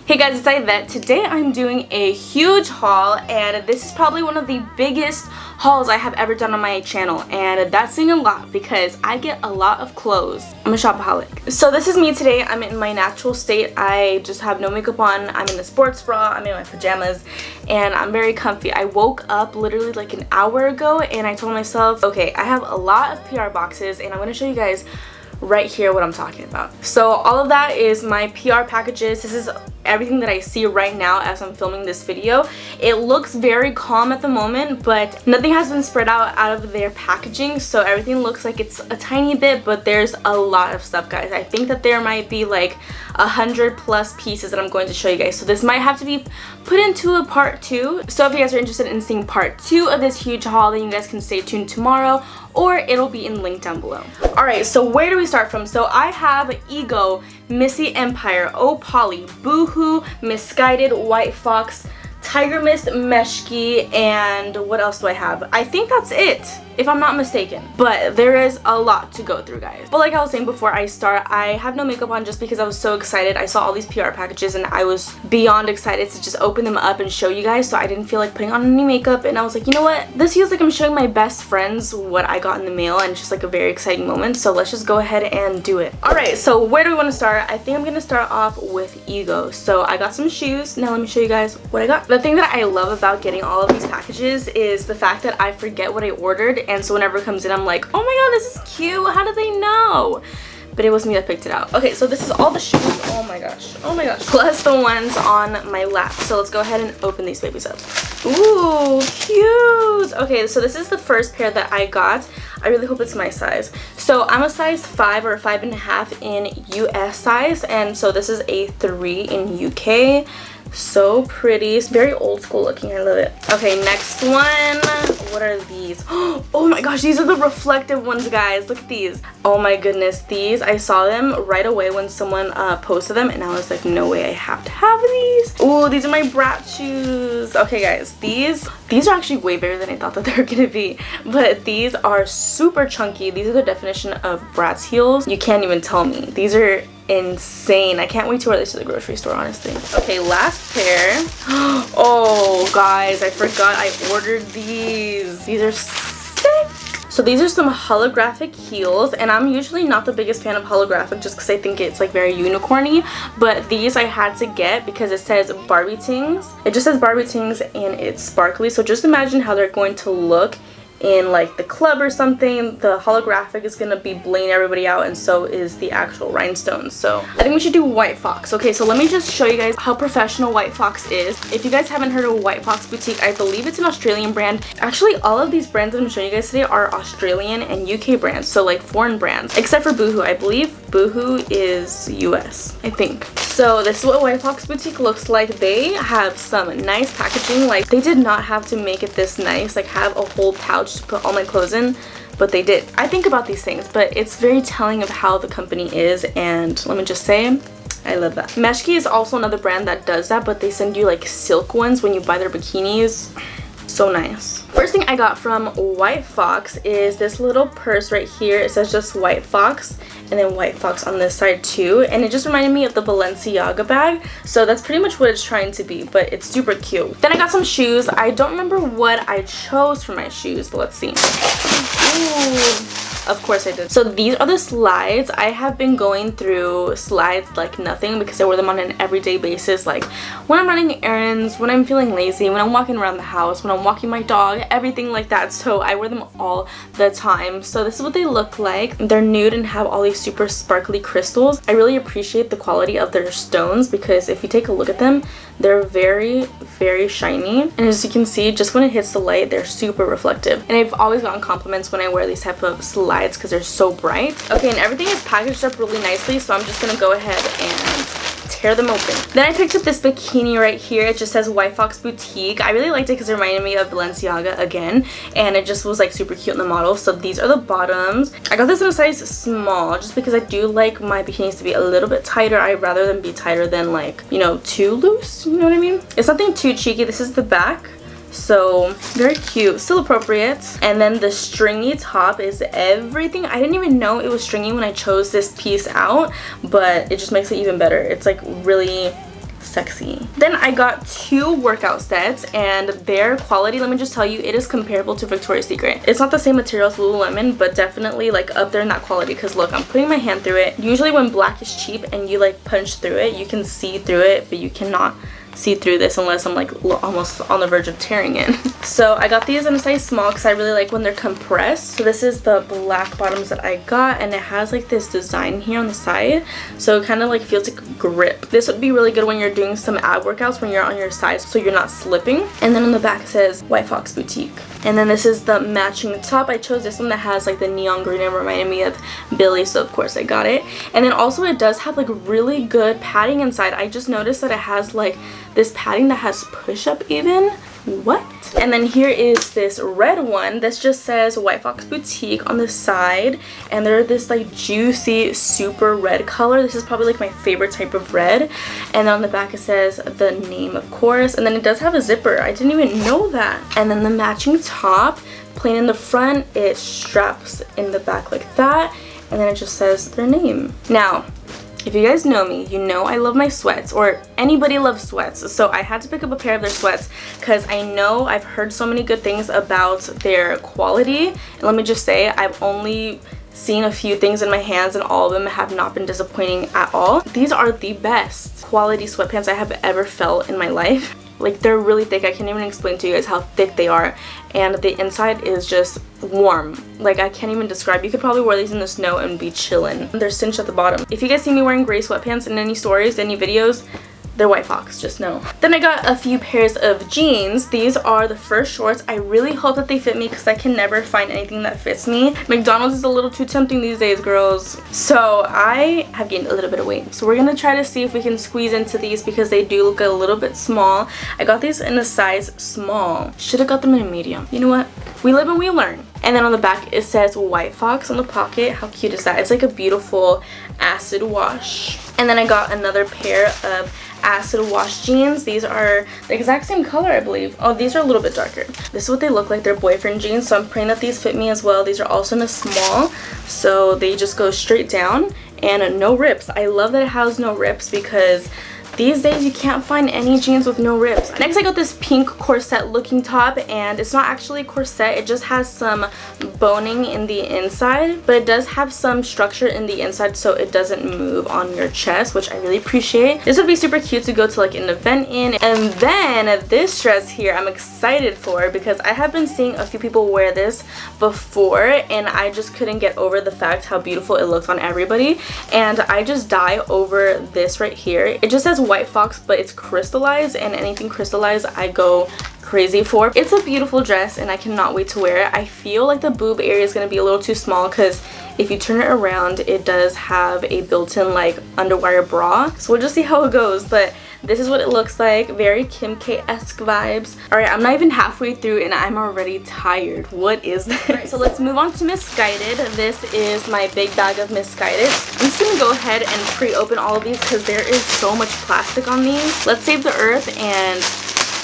Hey guys, it's Aidette. Today I'm doing a huge haul, and this is probably one of the biggest hauls I have ever done on my channel, and that's saying a lot because I get a lot of clothes. I'm a shopaholic. So this is me today. I'm in my natural state. I just have no makeup on. I'm in a sports bra. I'm in my pajamas, and I'm very comfy. I woke up literally like an hour ago, and I told myself, okay, I have a lot of PR boxes, and I'm going to show you guys right here what I'm talking about. So all of that is my PR packages. This is everything that I see right now as I'm filming this video. It looks very calm at the moment, but nothing has been spread out of their packaging, so everything looks like it's a tiny bit, but there's a lot of stuff, guys. I think that there might be like 100+ pieces that I'm going to show you guys, so this might have to be put into a part 2. So if you guys are interested in seeing part 2 of this huge haul, then you guys can stay tuned tomorrow, or it'll be in link down below. Alright, so where do we start from? So I have Ego, Missy Empire, Oh Polly, Boohoo, Misguided, White Fox, Tiger Mist, Meshki, and what else do I have? I think that's it, if I'm not mistaken. But there is a lot to go through, guys. But like I was saying before I start, I have no makeup on just because I was so excited. I saw all these PR packages and I was beyond excited to just open them up and show you guys, so I didn't feel like putting on any makeup, and I was like, you know what? This feels like I'm showing my best friends what I got in the mail, and it's just like a very exciting moment, so let's just go ahead and do it. Alright, so where do we want to start? I think I'm gonna start off with Ego. So I got some shoes. Now let me show you guys what I got. The thing that I love about getting all of these packages is the fact that I forget what I ordered, and so whenever it comes in I'm like, oh my god, this is cute, how did they know? But it was me that picked it out. Okay, so this is all the shoes, oh my gosh, plus the ones on my lap. So let's go ahead and open these babies up. Ooh, cute. Okay, so this is the first pair that I got. I really hope it's my size. So I'm a size 5 or 5.5 in US size, and so this is a 3 in UK. So pretty. It's very old school looking. I love it. Okay, next one. What are these? Oh my gosh, these are the reflective ones, guys. Look at these. Oh my goodness, these, I saw them right away when someone posted them, and I was like, no way, I have to have these. Ooh, these are my Brat shoes. Okay guys, these are actually way bigger than I thought that they were gonna be, but these are super chunky. These are the definition of Brat's heels. You can't even tell me. These are insane. I can't wait to wear this to the grocery store, honestly. Okay, last pair. Oh guys, I forgot I ordered these. These are sick. So these are some holographic heels, and I'm usually not the biggest fan of holographic just because I think it's like very unicorny, but these I had to get because it says Barbie Tings. It just says Barbie Tings and it's sparkly, so just imagine how they're going to look in like the club or something. The holographic is gonna be bling everybody out, and so is the actual rhinestones. So I think we should do White Fox. Okay, so let me just show you guys how professional White Fox is. If you guys haven't heard of White Fox Boutique, I believe it's an Australian brand. Actually, all of these brands that I'm showing you guys today are Australian and UK brands, so like foreign brands, except for Boohoo. I believe Boohoo is US, I think. So this is what White Fox Boutique looks like. They have some nice packaging. Like, they did not have to make it this nice, like have a whole pouch to put all my clothes in, but they did. I think about these things, but it's very telling of how the company is, and let me just say, I love that. Meshki is also another brand that does that, but they send you like silk ones when you buy their bikinis. So nice. First thing I got from White Fox is this little purse right here. It says just White Fox, and then White Fox on this side too, and it just reminded me of the Balenciaga bag, so that's pretty much what it's trying to be, but it's super cute. Then I got some shoes. I don't remember what I chose for my shoes, but let's see. Ooh. Of course I did. So these are the slides. I have been going through slides like nothing because I wear them on an everyday basis, like when I'm running errands, when I'm feeling lazy, when I'm walking around the house, when I'm walking my dog, everything like that. So I wear them all the time. So this is what they look like. They're nude and have all these super sparkly crystals. I really appreciate the quality of their stones because if you take a look at them, they're very, very shiny, and as you can see, just when it hits the light, they're super reflective. And I've always gotten compliments when I wear these type of slides because they're so bright. Okay, and everything is packaged up really nicely, so I'm just gonna go ahead and tear them open. Then I picked up this bikini right here. It just says White Fox Boutique. I really liked it because it reminded me of Balenciaga again, and it just was like super cute in the model. So these are the bottoms. I got this in a size small just because I do like my bikinis to be a little bit tighter. I'd rather them be tighter than, like, you know, too loose, you know what I mean? It's nothing too cheeky. This is the back. So very cute, still appropriate. And then the stringy top is everything. I didn't even know it was stringy when I chose this piece out, but it just makes it even better. It's like really sexy. Then I got 2 workout sets, and their quality, let me just tell you, it is comparable to Victoria's Secret. It's not the same material as Lululemon, but definitely like up there in that quality, because look, I'm putting my hand through it. Usually when black is cheap and you like punch through it, you can see through it, but you cannot see through this unless I'm like almost on the verge of tearing it. So I got these in a size small because I really like when they're compressed. So this is the black bottoms that I got, and it has like this design here on the side, so it kind of like feels like a grip. This would be really good when you're doing some ab workouts when you're on your sides, so you're not slipping. And then on the back it says White Fox Boutique. And then this is the matching top. I chose this one that has like the neon green and reminded me of Billy, so of course I got it. And then also it does have like really good padding inside. I just noticed that it has like this padding that has push-up even. What? And then here is this red one. This just says White Fox Boutique on the side, and they're this like juicy super red color. This is probably like my favorite type of red. And then on the back it says the name, of course, and then it does have a zipper. I didn't even know that. And then the matching top, plain in the front, it straps in the back like that, and then it just says their name. Now, if you guys know me, you know I love my sweats, or anybody loves sweats, so I had to pick up a pair of their sweats because I know I've heard so many good things about their quality. And let me just say, I've only seen a few things in my hands and all of them have not been disappointing at all. These are the best quality sweatpants I have ever felt in my life. Like, they're really thick. I can't even explain to you guys how thick they are, and the inside is just warm. Like, I can't even describe. You could probably wear these in the snow and be chilling. They're cinched at the bottom. If you guys see me wearing gray sweatpants in any stories, any videos, they're White Fox, just know. Then I got a few pairs of jeans. These are the first shorts. I really hope that they fit me because I can never find anything that fits me. McDonald's is a little too tempting these days, girls. So I have gained a little bit of weight. So we're gonna try to see if we can squeeze into these because they do look a little bit small. I got these in a size small. Should have got them in a medium. You know what? We live and we learn. And then on the back it says White Fox on the pocket. How cute is that? It's like a beautiful acid wash. And then I got another pair of acid wash jeans. These are the exact same color, I believe. Oh, these are a little bit darker. This is what they look like. They're boyfriend jeans, so I'm praying that these fit me as well. These are also in a small, so they just go straight down and no rips. I love that it has no rips because these days you can't find any jeans with no rips. Next I got this pink corset looking top, and it's not actually a corset, it just has some boning in the inside, but it does have some structure in the inside so it doesn't move on your chest, which I really appreciate. This would be super cute to go to like an event in. And then this dress here I'm excited for because I have been seeing a few people wear this before and I just couldn't get over the fact how beautiful it looks on everybody, and I just die over this right here. It just says White Fox, but it's crystallized, and anything crystallized I go crazy for. It's a beautiful dress and I cannot wait to wear it. I feel like the boob area is going to be a little too small because if you turn it around it does have a built-in like underwire bra, so we'll just see how it goes. But this is what it looks like. Very Kim K-esque vibes. Alright, I'm not even halfway through and I'm already tired. What is this? Alright, so let's move on to Misguided. This is my big bag of Misguided. I'm just gonna go ahead and pre-open all of these because there is so much plastic on these. Let's save the earth and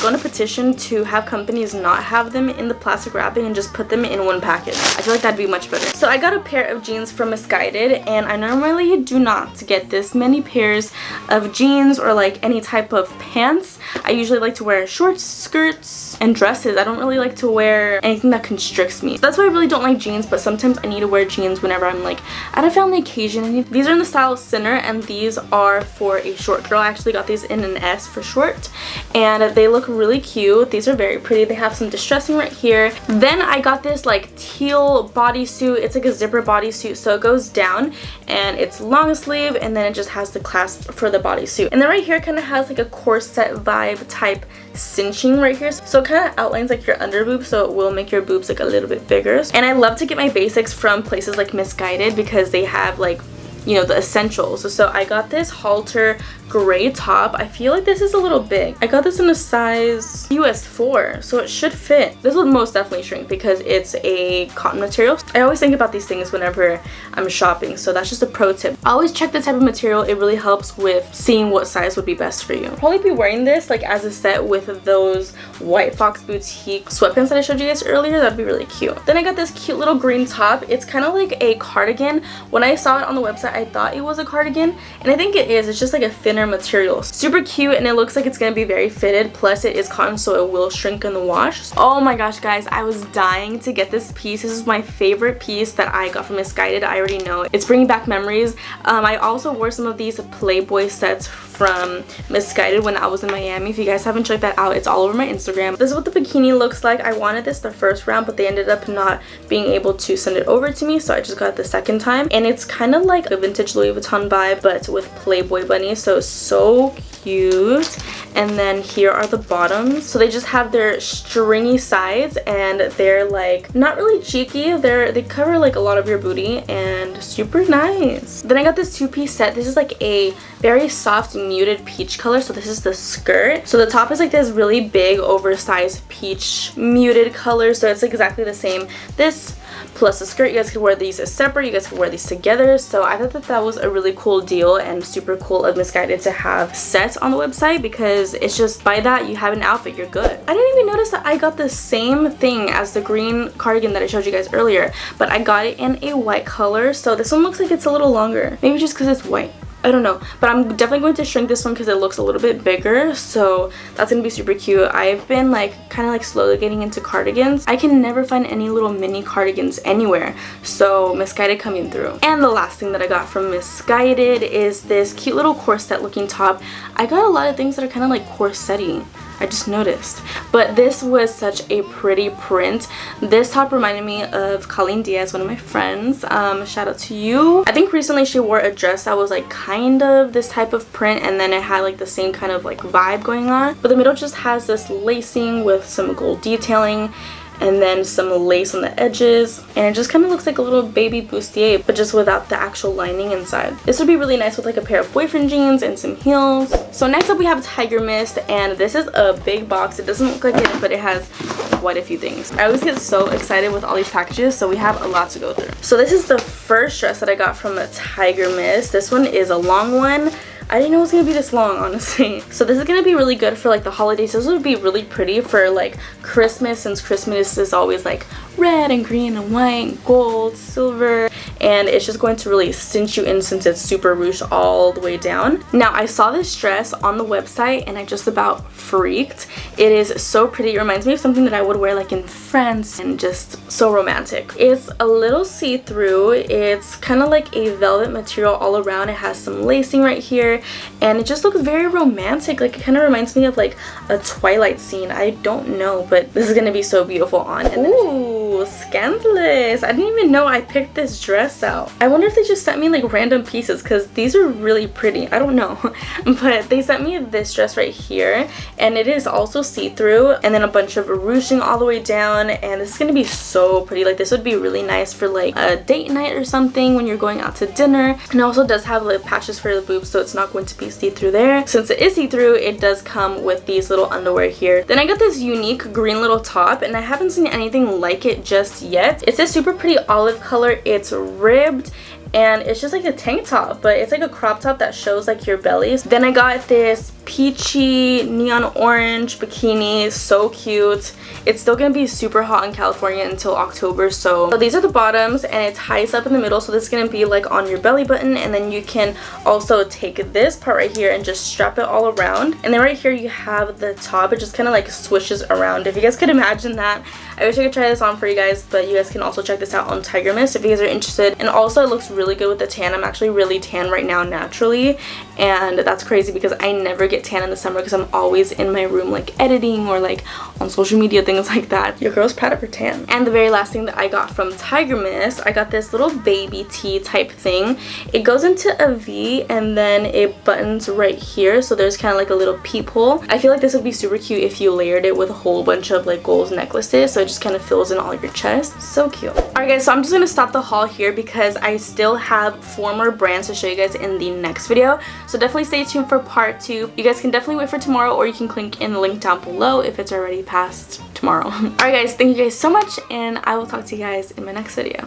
go on a petition to have companies not have them in the plastic wrapping and just put them in one package. I feel like that'd be much better. So I got a pair of jeans from Misguided, and I normally do not get this many pairs of jeans or like any type of pants. I usually like to wear shorts, skirts, and dresses. I don't really like to wear anything that constricts me. That's why I really don't like jeans, but sometimes I need to wear jeans whenever I'm like at a family occasion. These are in the style Center, and these are for a short girl. I actually got these in an S for short, and they look really cute. These are very pretty. They have some distressing right here. Then I got this like teal bodysuit. It's like a zipper bodysuit, so it goes down and it's long sleeve, and then it just has the clasp for the bodysuit. And then right here it kind of has like a corset vibe type cinching right here, so it kind of outlines like your under boob, so it will make your boobs like a little bit bigger. And I love to get my basics from places like Misguided because they have like, you know, the essentials. So I got this halter gray top. I feel like this is a little big. I got this in a size US 4, so it should fit. This will most definitely shrink because it's a cotton material. I always think about these things whenever I'm shopping, so that's just a pro tip. Always check the type of material. It really helps with seeing what size would be best for you. I'll probably be wearing this like as a set with those White Fox Boutique sweatpants that I showed you guys earlier. That'd be really cute. Then I got this cute little green top. It's kind of like a cardigan. When I saw it on the website that I thought it was a cardigan, and I think it is. It's just like a thinner material. Super cute, and it looks like it's gonna be very fitted, plus it is cotton, so it will shrink in the wash. Oh my gosh, guys, I was dying to get this piece. This is my favorite piece that I got from Misguided. I already know it's bringing back memories. I also wore some of these Playboy sets from Misguided when I was in Miami. If you guys haven't checked that out, it's all over my Instagram. This is what the bikini looks like. I wanted this the first round, but they ended up not being able to send it over to me, so I just got it the second time. And it's kind of like a vintage Louis Vuitton vibe, but with Playboy bunnies, so cute. And then here are the bottoms. So they just have their stringy sides, and they're like not really cheeky. They cover like a lot of your booty, and super nice. Then I got this two-piece set. This is like a very soft muted peach color. So this is the skirt. So the top is like this really big oversized peach muted color, so it's exactly the same. This plus the skirt, you guys could wear these as separate, you guys could wear these together. So I thought that that was a really cool deal and super cool of Misguided to have sets on the website, because it's just by that you have an outfit, you're good. I didn't even notice that I got the same thing as the green cardigan that I showed you guys earlier, but I got it in a white color. So this one looks like it's a little longer, maybe just because it's white. I don't know, but I'm definitely going to shrink this one because it looks a little bit bigger, so that's gonna be super cute. I've been like kind of like slowly getting into cardigans. I can never find any little mini cardigans anywhere, so Misguided coming through. And the last thing that I got from Misguided is this cute little corset looking top. I got a lot of things that are kind of like corset-y, I just noticed, but this was such a pretty print. This top reminded me of Colleen Diaz, one of my friends. Shout out to you. I think recently she wore a dress that was like kind of this type of print, and then it had like the same kind of like vibe going on, but the middle just has this lacing with some gold detailing and then some lace on the edges, and it just kind of looks like a little baby bustier, but just without the actual lining inside. This would be really nice with like a pair of boyfriend jeans and some heels. So next up we have Tiger Mist, and this is a big box. It doesn't look like it, but it has quite a few things. I always get so excited with all these packages, so we have a lot to go through. So this is the first dress that I got from Tiger Mist. This one is a long one. I didn't know it was gonna be this long, honestly. So this is gonna be really good for like the holidays. This would be really pretty for like Christmas, since Christmas is always like red and green and white and gold, silver, and it's just going to really cinch you in since it's super ruched all the way down. Now I saw this dress on the website and I just about freaked. It is so pretty. It reminds me of something that I would wear like in France, and just so romantic. It's a little see-through. It's kind of like a velvet material all around. It has some lacing right here, and it just looks very romantic. Like it kind of reminds me of like a Twilight scene. I don't know, but this is gonna be so beautiful on. And ooh, scandalous. I didn't even know I picked this dress out. I wonder if they just sent me like random pieces, because these are really pretty. I don't know, but they sent me this dress right here, and it is also see-through, and then a bunch of ruching all the way down, and this is gonna be so pretty. Like this would be really nice for like a date night or something when you're going out to dinner. And it also does have like patches for the boobs, so it's not going to be see-through there. Since it is see-through, it does come with these little underwear here. Then I got this unique green little top, and I haven't seen anything like it just yet. It's a super pretty olive color. It's ribbed, and it's just like a tank top, but it's like a crop top that shows like your bellies. Then I got this peachy neon orange bikini, so cute. It's still gonna be super hot in California until October, so these are the bottoms, and it ties up in the middle, so this is gonna be like on your belly button, and then you can also take this part right here and just strap it all around. And then right here you have the top. It just kind of like swishes around, if you guys could imagine that. I wish I could try this on for you guys, but you guys can also check this out on Tiger Mist if you guys are interested. And also it looks really good with the tan. I'm actually really tan right now naturally, and that's crazy because I never get tan in the summer because I'm always in my room like editing or like on social media, things like that. Your girl's proud of her tan. And the very last thing that I got from Tiger Mist, I got this little baby tee type thing. It goes into a V, and then it buttons right here, so there's kind of like a little peephole. I feel like this would be super cute if you layered it with a whole bunch of like gold necklaces, so it just kind of fills in all your chest. So cute. Alright guys, so I'm just gonna stop the haul here because I still have 4 more brands to show you guys in the next video, so definitely stay tuned for part 2. You guys can definitely wait for tomorrow, or you can click in the link down below if it's already past tomorrow. Alright guys, thank you guys so much, and I will talk to you guys in my next video.